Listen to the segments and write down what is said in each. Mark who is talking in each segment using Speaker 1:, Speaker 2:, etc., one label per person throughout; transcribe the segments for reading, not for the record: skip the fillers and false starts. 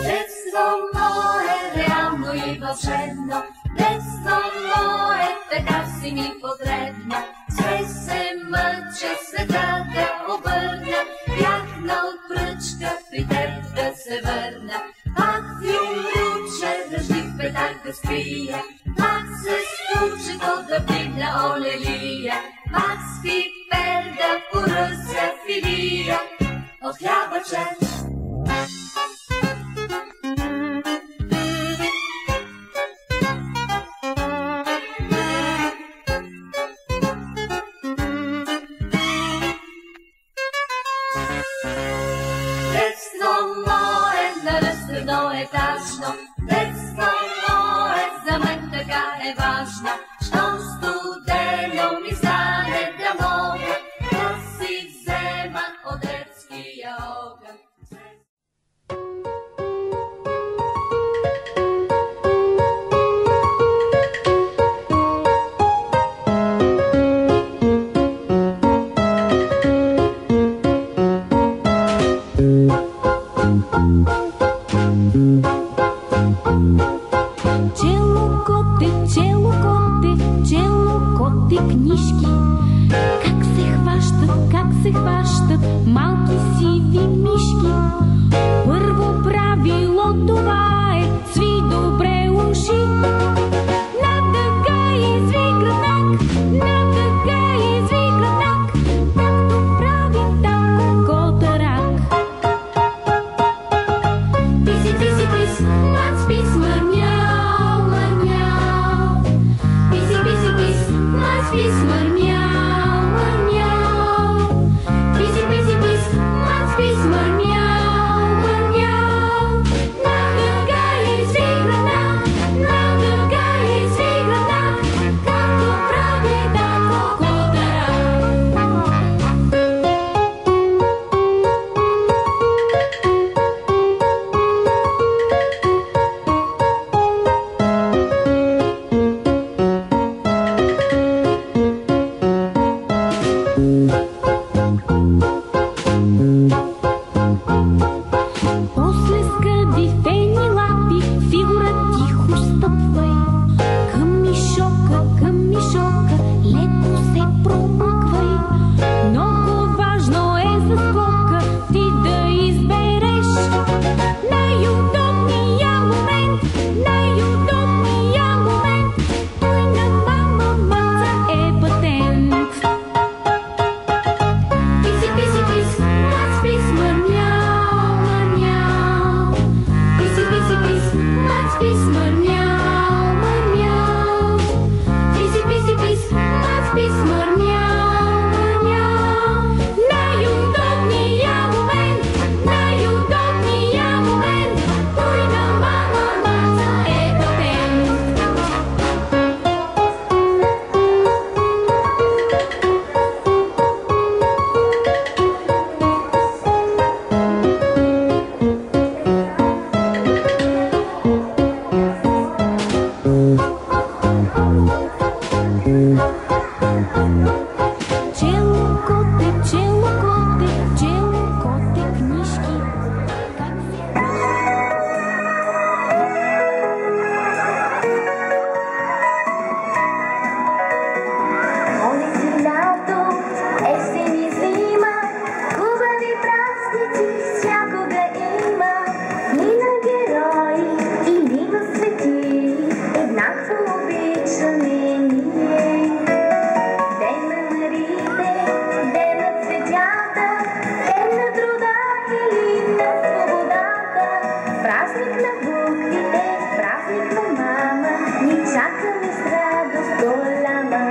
Speaker 1: Детство мое, реално и вълшебно, детство мое, така си ми потребно. Все се мъча света да обърна, бягна от пръчка, при теб да се върна. Пак ви умруче, дъжди в петак да скрия, пак се стучи то да вдигна олелия, пак с пипер да поръся филия от хлябаче. Детство мое, едноетажно, детство мое, за мен така е важно. Щом студено ми стане да мога, да си взема от детския огън.
Speaker 2: Чело коте книжки, как се хващат малки сиви мишки. Първо правило това е: сви добре уши. На дъга изви гръбнак, на дъга изви гръбнак, както прави там котарак. Писи, писи, пис, мац, пис, мърмяу, мърмяу. Писи, писи, пис, мац, пис, мърмяу, мърмяу. Писи, писи, пис, мац, пис, мърмяу, мърмяу. На дъга изви гръбнак, на дъга изви гръбнак, както прави тако котарак. После скъди фени лапи, фигура тихо стъпвай. Към мишока, леко се промъквай. Много важно е за скока ти да избереш най-удобния момент, най-удобния момент. Той на мама маца е патент. Писи, писи, пис, мац, пис, мърмяу, мърмяу. Писи, писи, пис, мац, пис, мърмяу, мърмяу. Писи, писи, пис, мац, пис, мърмяу, мърмяу. Най-удобния момент, най-удобния момент. Той на мама маца е патент. Чело коте книжки, как се...
Speaker 3: Коледи, лято, есен и зима, хубави празници всякога има. Дни на герои или на свети, еднакво обичаме ние. Ден на марите, ден на цветята, ден на труда или на свободата. Празник на буквите, празник на мама, ни чакаме с радост голяма.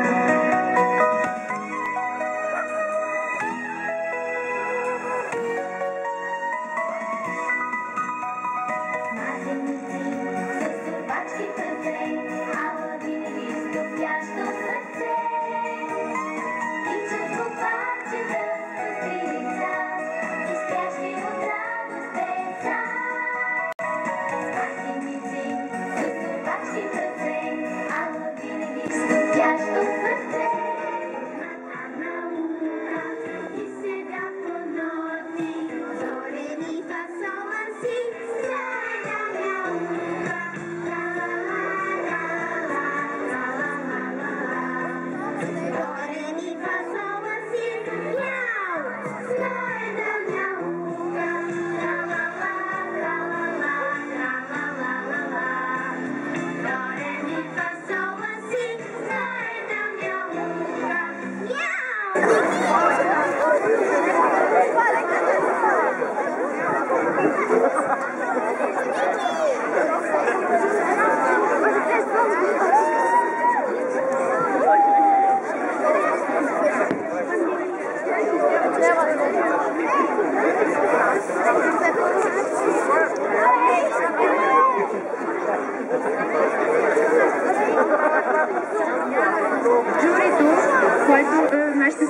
Speaker 3: Мазеници с опачки в ръце, ала винаги с топящо сърце. Тичат опачета с три лица, изпящи от радост деца. Мазеници с опачки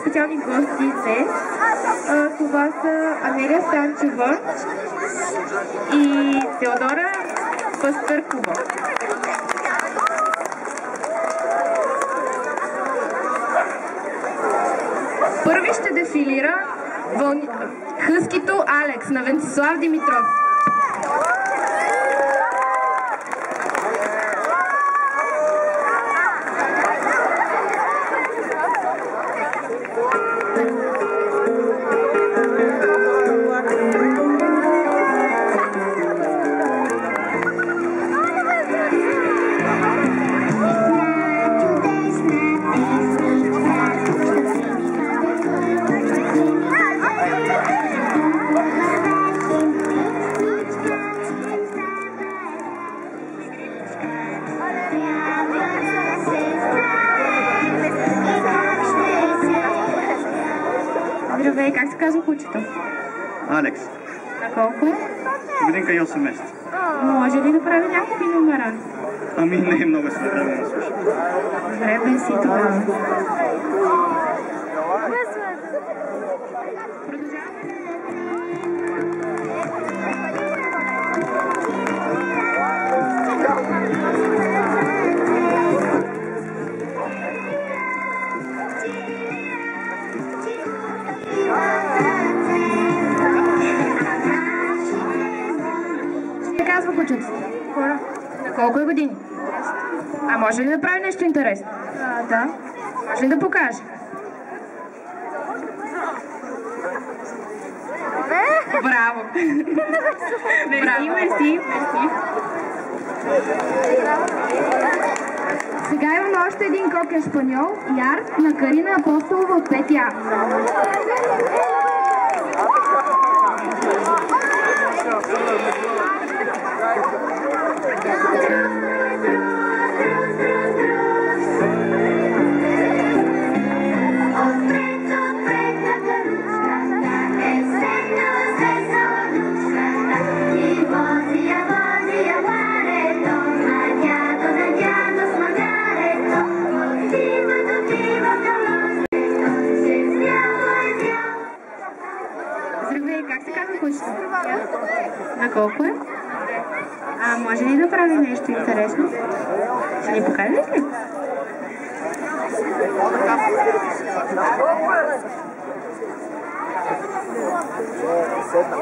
Speaker 4: специални гости днес. Това са Анелия Станчева и Теодора Пастъркова. Първи ще дефилира Хъскито Алекс на Венцислав Димитров. Здравей, как се казва кучето?
Speaker 5: Алекс.
Speaker 4: На колко е?
Speaker 5: Годинка и 8 месеца.
Speaker 4: Може ли да прави някакви номера?
Speaker 5: Ами не е много свободно да слушам.
Speaker 4: Добре, бе си тогава. Казва кучето. На колко е години? А може ли да прави нещо интересно? Да. Може ли да покаже? Браво! Мерси, мерси. Сега имаме още един кокен шпаньол, Яр, на Карина Апостолова от 5А. Здравей, как се казва кучето? На колко е? А може ли да прави нещо интересно? Ще ни покажеш ли?
Speaker 5: Седна.